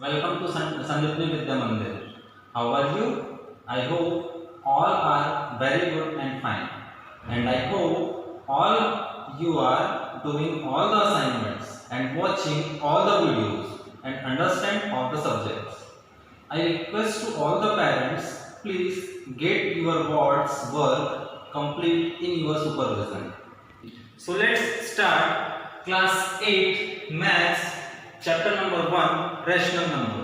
Welcome to Sanjitni Vidya Mandir. How are you? I hope all are very good and fine. And I hope all you are doing all the assignments and watching all the videos and understand all the subjects. I request to all the parents, please get your board's work complete in your supervision. So let's start class 8 maths chapter number 1 rational number.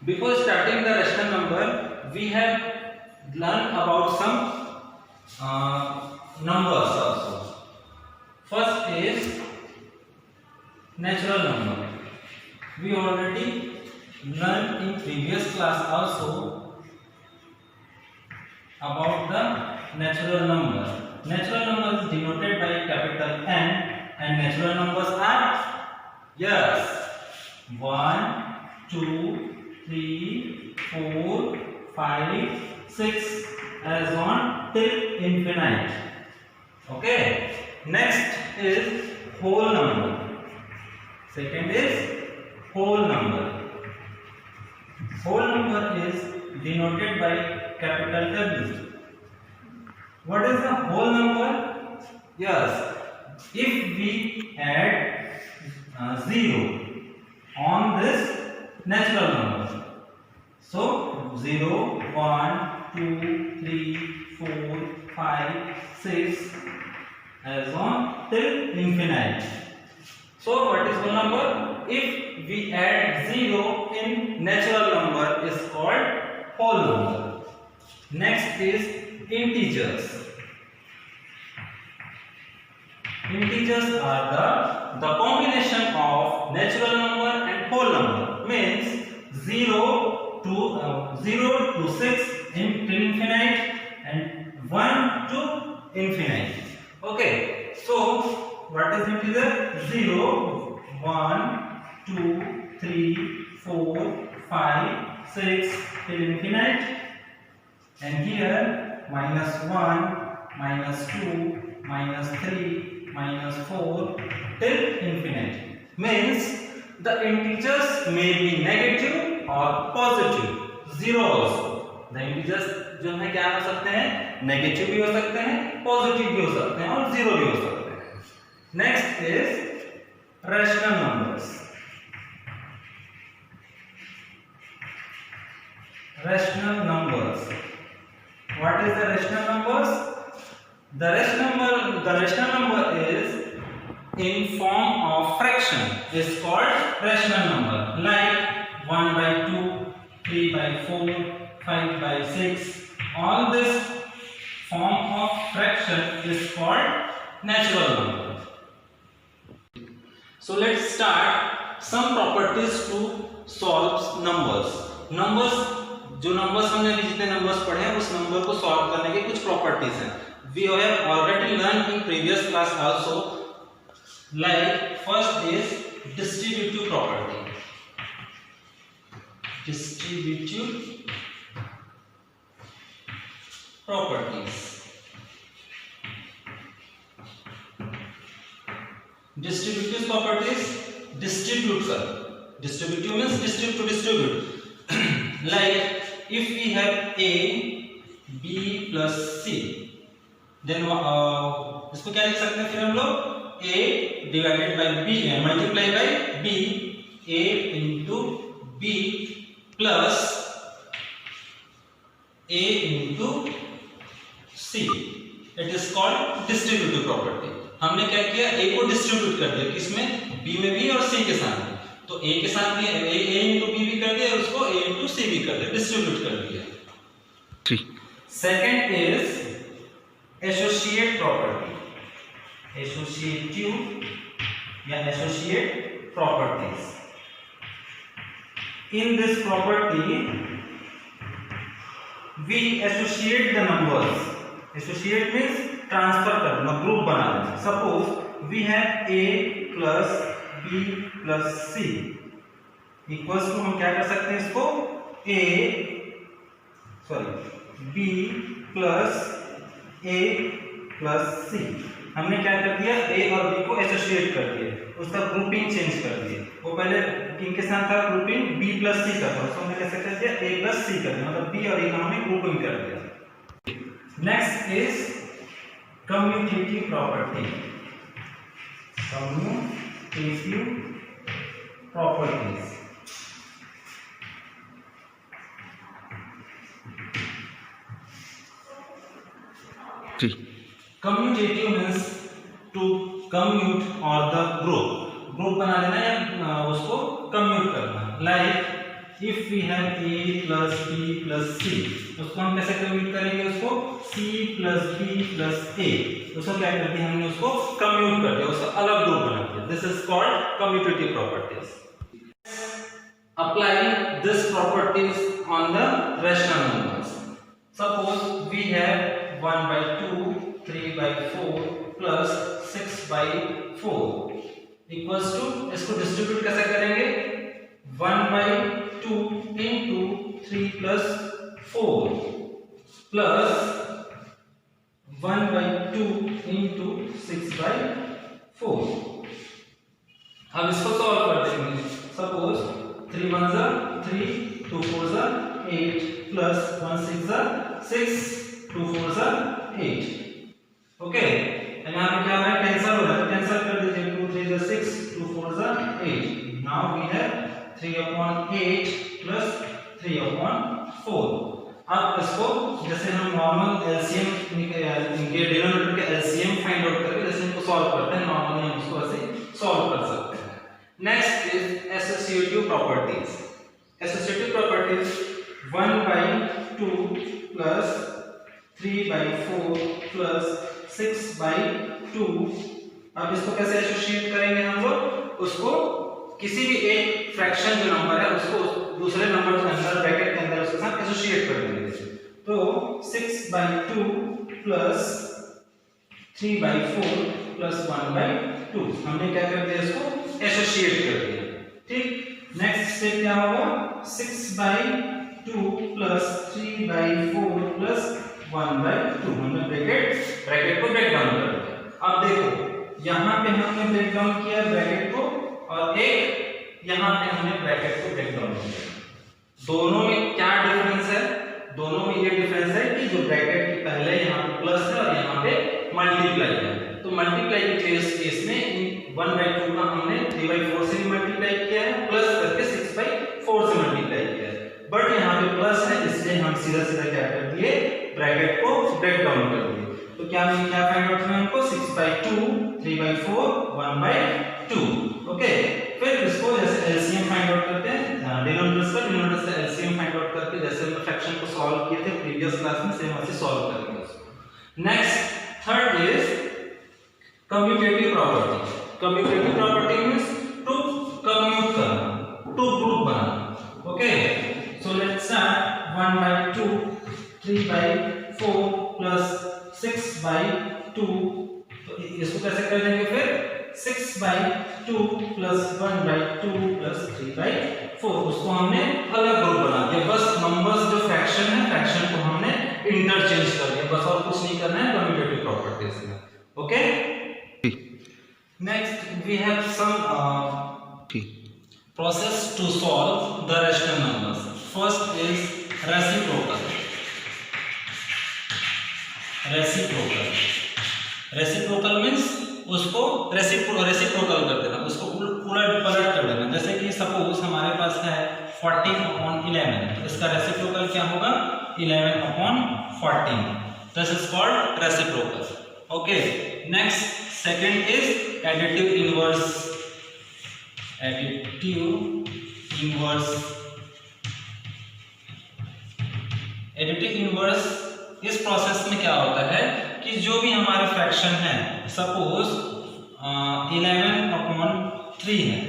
Before starting the rational number, we have learned about some numbers also. First is natural number. We already learned in previous class also about the natural number. Natural number is denoted by capital N, and natural numbers are, yes, 1, 2, 3, 4, 5, 6 as on till infinite. Okay. Next is whole number. Second is whole number. Whole number is denoted by capital W. What is the whole number? Yes, if we add 0 on this natural number, so 0, 1, 2, 3, 4, 5, 6 as on till infinite. So what is whole number? If we add 0 in natural number is called whole number. Next is integers. Integers are the combination of natural number and whole number. Means 0 to 6 till infinite and 1 to infinite. Okay. So what is integer? 0, 1, 2, 3, 4, 5, 6 till infinite. And here -1, -2, -3, -4 till infinite. Means the integers may be negative or positive. 0 also. The integers जो है क्या हो सकते हैं? Negative भी हो सकते हैं, पॉजिटिव भी हो सकते हैं और जीरो भी हो सकते हैं. Next is rational numbers. Rational numbers. What is the rational numbers? The rational number is in form of fraction is called rational number. Like 1/2, 3/4, 5/6. All this form of fraction is called natural number. So let's start some properties to solve numbers. Numbers जो numbers हमने अभी जितने numbers पढ़े हैं उस number को solve करने के कुछ प्रॉपर्टीज हैं. We have already learn in previous class also. Like first is distributive property. Distributive properties. Distributive properties distribute कर. Distributive means distribute. Like if we have a, b plus c, then इसको क्या लिख सकते हैं फिर हम लोग? a divided by b multiply by b, a into b plus a into c. It is called distributive property. हमने क्या किया? a को डिस्ट्रीब्यूट कर दिया किसमें? b में भी और c के साथ. तो a के साथ भी a into b भी कर दिया और उसको a into c भी कर दिया, डिस्ट्रीब्यूट कर दिया. 3. Second is associate property. Associative या associate properties. In this property we associate the numbers. Associate means transfer करना, ग्रुप बनाना. Suppose we have a plus b plus c equals to, हम क्या कर सकते हैं इसको? b plus a plus c हमने क्या कर दिया, ए और बी को एसोसिएट कर दिया, उसका ग्रुपिंग चेंज कर दिया। वो पहले किनके साथ था ग्रुपिंग, बी प्लस सी का था, उसको हमने कैसे कर दिया, ए प्लस सी कर दिया, मतलब बी और ए का हमने ग्रुपिंग कर दिया। Next is commutative property. Commutative properties. Commutative means to commute और द ग्रुप बना देना या उसको कम्यूट करना। Like if we have a plus b plus c, उसको हम कैसे कम्यूट करेंगे, उसको c plus b plus a, उसको क्या कर दिया हमने, उसको कम्यूट कर दिया, उसका अलग ग्रुप बना दिया। This is called commutative properties. Apply this properties on the rational numbers. Suppose we have 1/2 3/4 plus 6/4 equals to, इसको डिस्ट्रीब्यूट कैसे करेंगे, 1/2 इंटू 3 प्लस 4 प्लस 1/2 इंटू 6/4। अब इसको सॉल्व कर देंगे। सपोज 3 1 जा 3, 2 4 जा 8 प्लस 1 6 जा 6, 2 4 जा 8। ओके, यहाँ पे क्या है, कैंसिल हो रहा है, कैंसिल कर दीजिए, 2 3 जा 6, 2 4 जा 8। Now we have 3/8 plus 3/4। अब इसको जैसे हम नॉर्मल एलसीएम इनके डिनोमिनेटर के एलसीएम फाइंड आउट करके जैसे इनको सॉल्व करते हैं, नॉर्मली हम इसको ऐसे सॉल्व कर सकते हैं। Next is associative properties. Associative properties 1/2 plus 3/4 plus 6/2। अब इसको कैसे एसोसिएट करेंगे हम लोग, उसको किसी भी एक फ्रैक्शन जो नंबर है उसको दूसरे नंबर के अंदर ब्रैकेट के अंदर उसके साथ एसोसिएट कर देंगे। तो 6/2 प्लस 3/4 प्लस 1/2 हमने क्या कर दिया, इसको एसोसिएट कर दिया। ठीक, नेक्स्ट स्टेप क्या होगा, 6/2 प्लस 3/4 प्लस 1/2 हमने ब्रैकेट को ब्रेक डाउन कर दिया। अब देखो यहाँ पे हमने ब्रेक डाउन किया ब्रैकेट को, और एक यहाँ पे हमने ब्रैकेट को ब्रेक डाउन किया। दोनों में क्या डिफरेंस है, दोनों में ये डिफरेंस है कि जो ब्रैकेट के पहले यहाँ पे प्लस है और यहाँ पे मल्टीप्लाई है। तो मल्टीप्लाई के केस में 1/2 का हमने 3/4 से भी मल्टीप्लाई किया है, प्लस करके 6/4 से मल्टीप्लाई किया है। बट यहाँ पे प्लस है, इसलिए हम सीधा सीधा क्या कर दिए, ब्रैकेट को ब्रेक डाउन कर दिए। तो क्या फाइंड आउट करना है हमको, 6/2 3/4 1/2। ओके, फिर इसको जैसे एलसीएम फाइंड आउट करते हैं, डिनोमिनेटर से एलसीएम फाइंड आउट करके जैसे हमने फ्रैक्शन को सॉल्व किए थे प्रीवियस क्लास में, सेम वैसे सॉल्व करेंगे उसको। Next third is commutative property. Commutative property means to commute करना, टू ग्रुप बनाना। Okay, so let's start 1/2 3/4 plus 6/2। तो इसको कैसे कर देंगे फिर, 6/2 प्लस 1/2 प्लस 3/4, उसको हमने अलग ग्रुप बना दिया। बस नंबर्स जो फ्रैक्शन है, फ्रैक्शन को हमने इंटरचेंज कर दिया, बस और कुछ नहीं करना है कम्यूटेटिव प्रॉपर्टीज में। Okay, next we have some process to solve the rational numbers. First is reciprocal. Reciprocal means उसको रेसिप्रोकल कर देना, उसको उलट पलट कर देना। जैसे कि सपोज हमारे पास है 14/11, तो इसका रेसिप्रोकल क्या होगा, 11/14। This is called reciprocal. Okay, next second is additive inverse. Additive inverse इस प्रोसेस में क्या होता है कि जो भी हमारे फ्रैक्शन है, सपोज 11/3 है,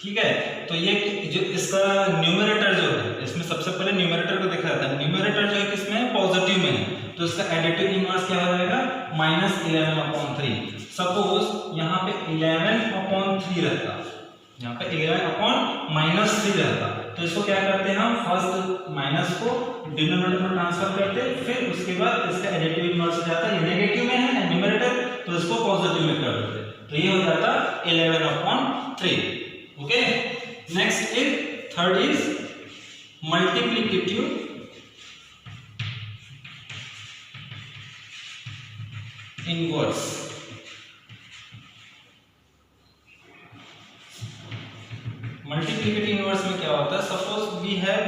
ठीक है, तो ये जो इसका न्यूमरेटर जो है, इसमें सबसे पहले न्यूमरेटर को देखा जाता है। न्यूमरेटर जो है किसमें है, पॉजिटिव में है, तो इसका एडिटिव इनवर्स क्या हो जाएगा, -11/3। सपोज यहाँ पे 11/3 रहता, यहाँ पे 11/-3 रहता, तो इसको क्या करते हैं हम, फर्स्ट माइनस को डिनोमिनेटर में ट्रांसफर करते, फिर उसके बाद इसका एडिटिव इनवर्स हो जाता है। ये नेगेटिव में है न्यूमरेटर, तो इसको पॉजिटिव में कर देते, तो ये हो जाता 11/3. Okay, next is third is multiplicative inverse. Multiplicative inverse में क्या होता है, suppose we have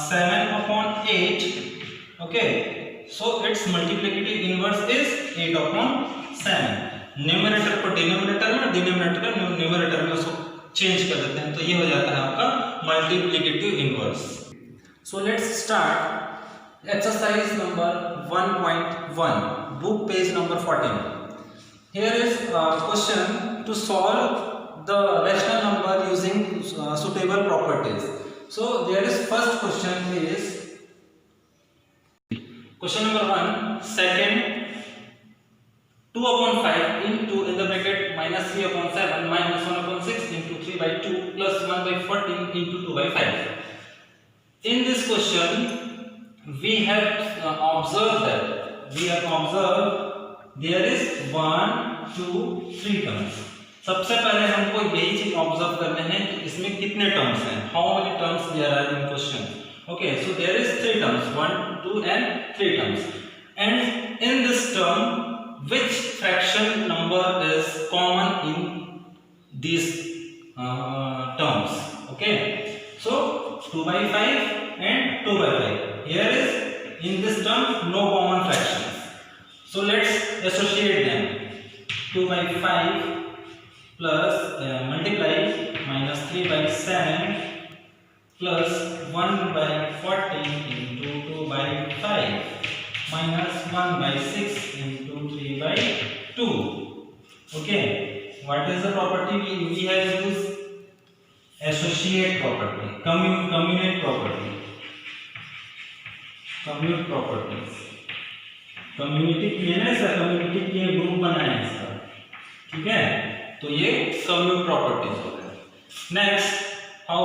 7/8. Okay, so it's multiplicative inverse is 8/7. Numerator को डिनोमिनेटर में, डिनोमिनेटर को न्यूमरेटर में उसको चेंज कर देते हैं, तो ये हो जाता है आपका multiplicative inverse. So let's start exercise number 1.1, book page number 14. Here is a question to solve the rational number using suitable properties. So there is first question is question number 1, second 2/5 into in the bracket minus 3/7 minus 1/6 into 3/2 plus 1/14 into 2/5. In this question we have observed there is 1, 2, 3 terms. सबसे पहले हमको यही चीज observe करने हैं कि इसमें कितने टर्म्स हैं, how many terms there are in question. Okay, so there is 3 terms, 1, 2 and 3 terms, and in this term which fraction number is common in these terms. Okay, so 2/5 and 2/5. Here is in this term no common fractions, so let's associate them. 2/5 plus multiply minus 3/7 plus 1/14 into 2/5 minus 1/6 into 3/2. Okay, what is the property we have used? Associate property, commute property, commute properties. Community किए ना, इसका community किए group बनाए इसका, ठीक है, तो ये कम्यूट प्रॉपर्टीज हो गए. Next how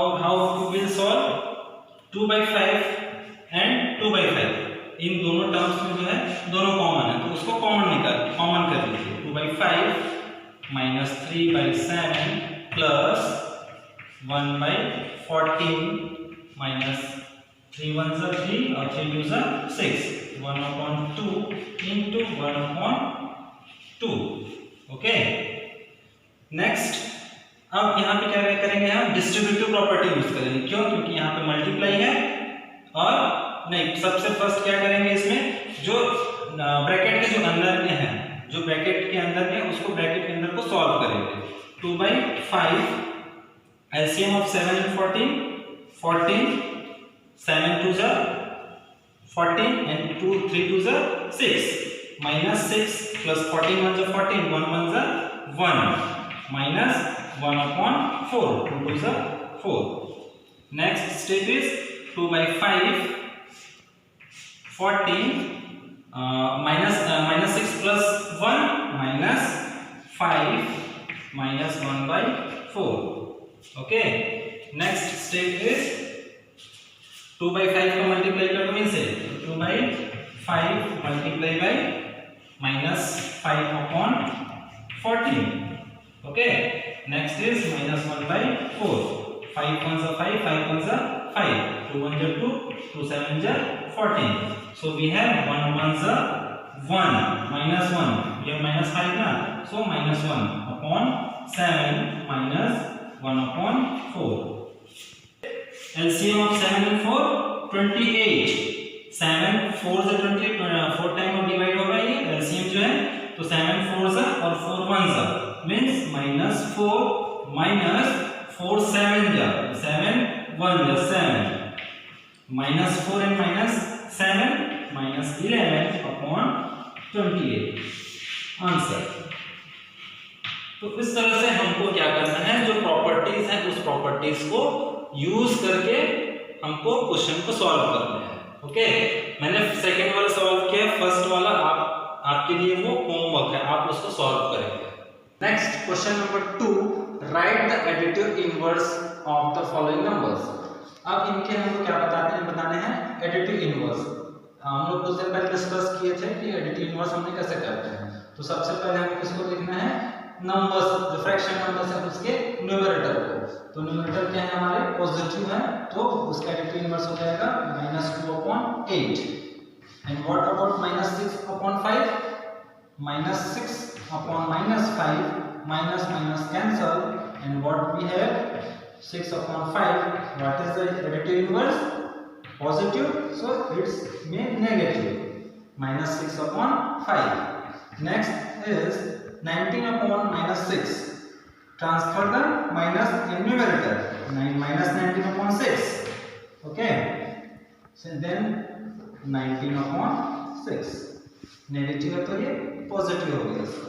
will solve 2/5 and 2/5. इन दोनों टर्म्स में जो है दोनों कॉमन है, तो उसको कॉमन कर लीजिए. 2/5 minus 3/7 plus 1/14 minus 3 1s are 3 और 3 2s are 6. 1/2 into 1/2. Okay, next अब यहाँ पे क्या करेंगे, हम डिस्ट्रीब्यूटिव प्रॉपर्टी यूज करेंगे. क्यों? क्योंकि यहाँ पे मल्टीप्लाई है, और नहीं, सबसे फर्स्ट क्या करेंगे, इसमें जो ब्रैकेट के जो अंदर के हैं, जो ब्रैकेट के अंदर के उसको ब्रैकेट के अंदर को सॉल्व करेंगे. 2/5 LCM of 7 and 14, 14, 7 2s are 14 and 3 2s are 6, minus 6 plus 14 1s are 14, 1 1s are 1, minus 1/4, 2 2s are 4. Next step is 2/5 14 minus 6 plus 1 minus 5 minus 1/4. Okay, next step is 2/5 को multiply कर दो इनसे, 2/5 multiply by minus 5/14. Okay, next is minus 1/4. 5 1s are 5, 5 1s are 5, 2 1s are 2, 2 7s are 14. So we have 1 1s are 1 minus 1. We have minus 5 na, so minus 1/7 minus 1/4. LCM of 7 and 4 28. 7 4 से 20, 4 time में divide होगा ये LCM जो है, तो 7 4s और 4 1s means -4 minus 4 7 जा 7 1 जा 7, -4 and -7 -11/28 आंसर. तो इस तरह से हमको क्या करना है, जो प्रॉपर्टीज हैं उस प्रॉपर्टीज को यूज करके हमको क्वेश्चन को सॉल्व करना है. ओके, मैंने सेकंड वाला सॉल्व किया, फर्स्ट वाला आपके लिए वो होमवर्क है, आप उसको सॉल्व करेंगे. Next question number 2, right the additive inverse of the following numbers. अब इनके हमको क्या बताने हैं एडिटिव इनवर्स. हम लोग कुछ दिन पहले डिस्कस किए थे कि एडिटिव इनवर्स हमने कैसे करते हैं. तो सबसे पहले हमें किसको लिखना है, नंबर्स, जो फ्रैक्शन नंबर्स है उसके न्यूमरेटर को। तो न्यूमरेटर क्या है हमारे, पॉजिटिव है, तो उसका एडिटिव इनवर्स हो जाएगा -2/8। And what about -6/5? -6/5 minus minus cancel, and what we have 6/5. What is the additive inverse? Positive, so it's made negative, -6/5. Next is 19/6. Transfer the minus in numerator, -19/6. Okay, so then 19/6 negative है तो ये positive हो गया इसका।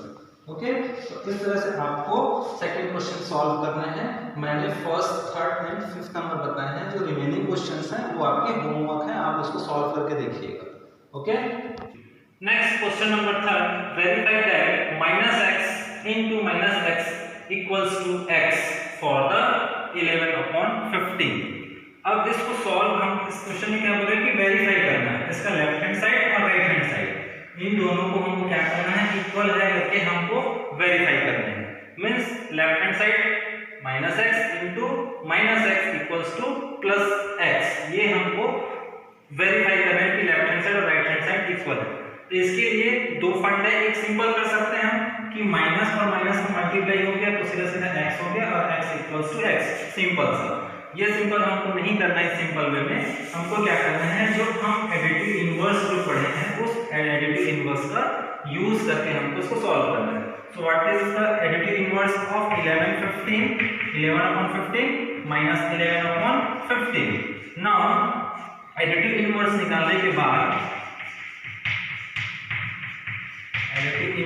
Okay, तो इस तरह से आपको सेकंड क्वेश्चन सॉल्व करना है। मैंने first, third and fifth number बताए हैं, जो रिमेनिंग क्वेश्चंस हैं वो आपके होमवर्क है, आप उसको सॉल्व करके देखिएगा। Okay, next question number third, verify that -x into -x equals to x for the 11/15। अब इसको सॉल्व, हम इस क्वेश्चन में क्या बोल रहे हैं कि वेरीफाई करना है, इसका लेफ्ट हैंड साइड और राइट हैंड साइड इन दोनों को हमको क्या करना है, इक्वल है करके हमको वेरीफाई करना है। Means left hand side -x into -x equals to +x, ये हमको वेरीफाई करना है कि लेफ्ट हैंड साइड और राइट हैंड साइड इक्वल है। तो इसके लिए दो फंड है, एक सिंपल कर सकते हैं हम कि माइनस और माइनस का मल्टीप्लाई हो गया तो सीधा सीधा x हो गया और x equals to x, simple सा। ये सिंपल हमको नहीं करना है, सिंपल वे में हमको क्या करना है, जो हम एडिटिव इनवर्स जो पढ़े हैं उस एडिटिव इनवर्स का यूज करके हमको इसको सॉल्व करना है। So what is the additive inverse of 11/15? 11/15 minus 11/15। Now additive inverse निकालने के बाद एडिटिव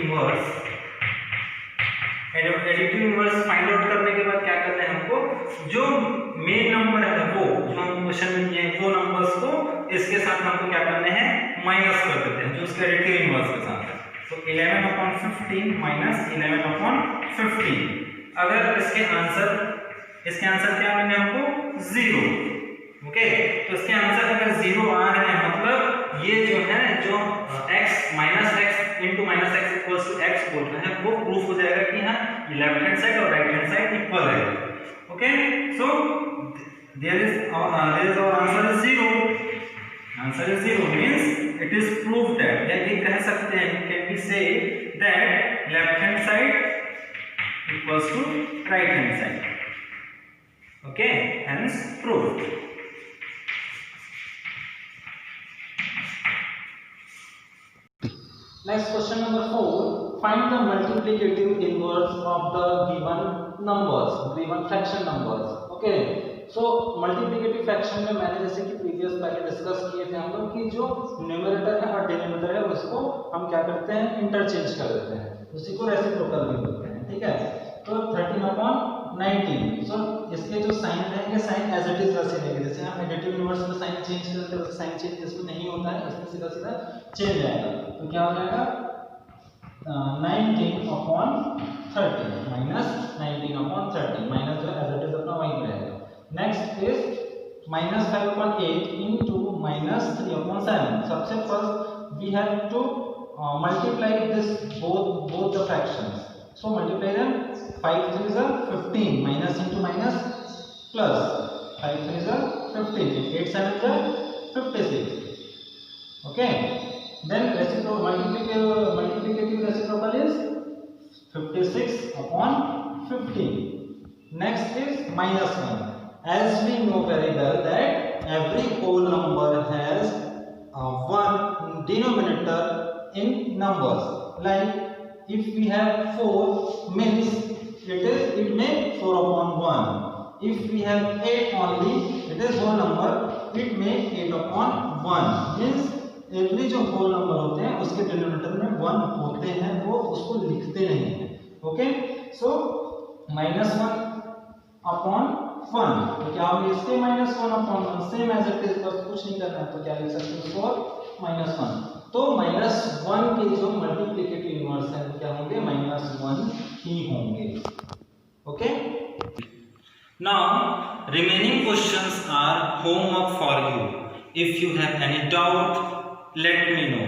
इनवर्स फाइंड आउट करने के बाद क्या करना है हमको, जो मेन नंबर है वो जो हम क्वेश्चन में किए वो नंबर्स को इसके साथ हमको क्या करने हैं, माइनस कर देते हैं जो उसके एडिटिव इनवर्स के साथ है। तो 11/15 minus 11/15, अगर इसके आंसर क्या मिले हमको 0। ओके, तो इसके आंसर अगर 0 आ रहे हैं मतलब ये जो है जो x into -x equals to x बोल रहे हैं वो प्रूफ हो जाएगा कि हाँ लेफ्ट हैंड साइड और राइट हैंड साइड इक्वल है। Okay, so there is our answer is 0। Answer is 0 means it is proved that, या ये कह सकते हैं, can we say that left hand side equals to right hand side। Okay, hence proved। next question number 4, find the multiplicative inverse of the given numbers, given fraction numbers। okay, so multiplicative fraction में मैंने जैसे कि previous पहले discuss किए थे हम लोग कि जो न्यूमरेटर है और डिनोमिनेटर है उसको हम क्या करते हैं, इंटरचेंज कर देते हैं, उसी को रेसिप्रोकल भी बोलते हैं। ठीक है, तो 13/19, सो इसके जो साइन रहेंगे साइन एज इट इज वैसे रहेंगे, जैसे हम एडिटिव इनवर्स में साइन चेंज करते हैं साइन चेंज इसमें नहीं होता है, इसमें सीधा सीधा चेंज आएगा। तो क्या हो जाएगा 19/30 माइनस 19/30, माइनस जो एज इट इज अपना वहीं रहेगा। Next is -5/8 into -3/7। सबसे first we have to multiply this both the fractions, so multiply them। 5 3s are 15, minus into minus plus, 5 3s are 15, 8 7s are 56। okay, then multiplicative reciprocal is 56/15। next is -1। as we know very well that every whole number has one denominator in numbers, like if we have 4 means it may 4/1, if we have 8 only it is whole number, it may 8/1, means every जो whole number होते हैं उसके denominator में 1 होते हैं, वो उसको लिखते नहीं है। ओके, सो -1/1, तो क्या होगी इसके -1/1, सेम एज इट इज, बस कुछ नहीं करना है, तो क्या लिख सकते हैं उसको -1। तो -1 के जो मल्टीप्लिकेटिव इनवर्स है वो क्या होंगे, -1 ही होंगे। Okay, now remaining questions are homework for you। if you have any doubt let me know।